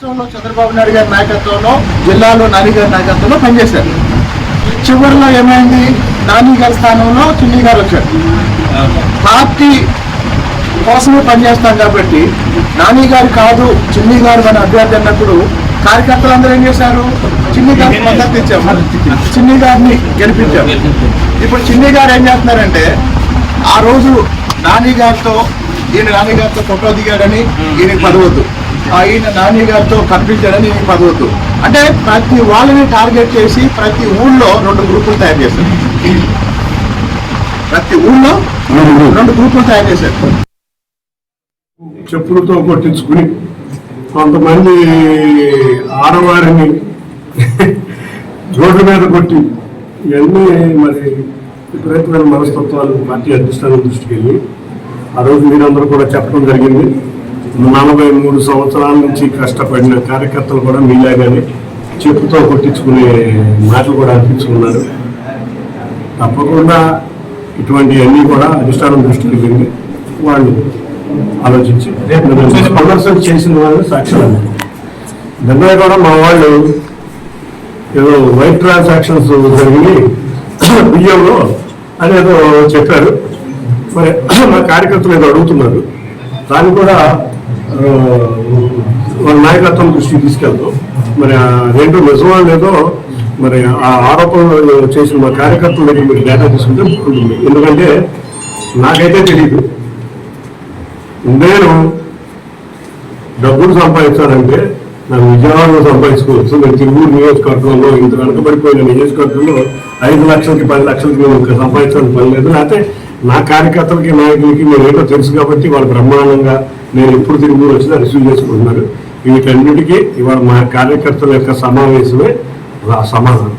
రాష్ట్రంలో చంద్రబాబు నాయుడు గారి నాయకత్వంలో, జిల్లాలో నాని గారి నాయకత్వంలో పనిచేశారు. చివరిలో ఏమైంది, నాని గారి స్థానంలో చిన్ని గారు వచ్చారు. పార్టీ కోసమే పనిచేస్తాం కాబట్టి నాని గారు కాదు చిన్ని గారు మన అభ్యర్థి అన్నప్పుడు కార్యకర్తలు అందరూ ఏం చేశారు, చిన్ని గారికి మద్దతు ఇచ్చారు, చిన్ని గారిని గెలిపించారు. ఇప్పుడు చిన్ని గారు ఏం చేస్తున్నారంటే, ఆ రోజు నాని గారితో ఫోటో దిగాడని ఈయనకి పదవద్దు, ఈయన నాని గారితో కనిపించాడని ఈయనకి పదవద్దు అంటే ప్రతి వాళ్ళని టార్గెట్ చేసి ప్రతి ఊళ్ళో 2 గ్రూపులు తయారు చేశారు. ప్రతి ఊళ్ళో 2 గ్రూపులు తయారు చేశారు. చెప్పులతో కొట్టించుకుని కొంతమంది ఆడవారిని రోడ్డు మీద కొట్టి ఇవన్నీ మరి విపరీతమైన మనస్తత్వాలు పార్టీ అధిష్టానం దృష్టికి వెళ్ళి ఆ రోజు మీరందరూ కూడా చెప్పడం జరిగింది. 43 సంవత్సరాల నుంచి కష్టపడిన కార్యకర్తలు కూడా మీలాగానే చెప్పుతో కొట్టించుకునే మాటలు కూడా అనిపించుకున్నారు. తప్పకుండా ఇటువంటివన్నీ కూడా అధిష్టానం దృష్టికి వెళ్ళింది. వాళ్ళు ఆలోచించి ప్రదర్శన చేసిన వాళ్ళు సాక్ష్యాలు నిన్న కూడా మా వాళ్ళు ఏదో వైట్ ట్రాన్సాక్షన్స్ జరిగి బియ్యంలో అనేదో చెప్పారు. మరి మా కార్యకర్తలు ఏదో అడుగుతున్నారు, దాన్ని కూడా వాళ్ళ నాయకత్వం దృష్టికి తీసుకెళ్తాం. మరి అదేంటో నిజమో లేదో మరి ఆ ఆరోపణలు చేసిన మా కార్యకర్తల దగ్గర మీరు డేటా తీసుకుంటే బాగుంటుంది. ఎందుకంటే నాకైతే తెలియదు. నేను డబ్బులు సంపాదించాలంటే నాకు విజయవాడలో సంపాదించుకోవచ్చు. నేను తిరువూరు నియోజకవర్గంలో ఇంత వెనకబడిపోయిన నియోజకవర్గంలో 5 లక్షలకి 10 లక్షలకి నేను ఇంకా సంపాదించాలని పని లేదు. అయితే నా కార్యకర్తలకి నాయకులకి నేను ఏంటో తెలుసు కాబట్టి వాళ్ళు బ్రహ్మాండంగా నేను ఎప్పుడు తిరువూరు వచ్చినా రిసీవ్ చేసుకుంటున్నారు. వీటన్నిటికీ ఇవాళ మా కార్యకర్తల యొక్క సమావేశమే సమాధానం.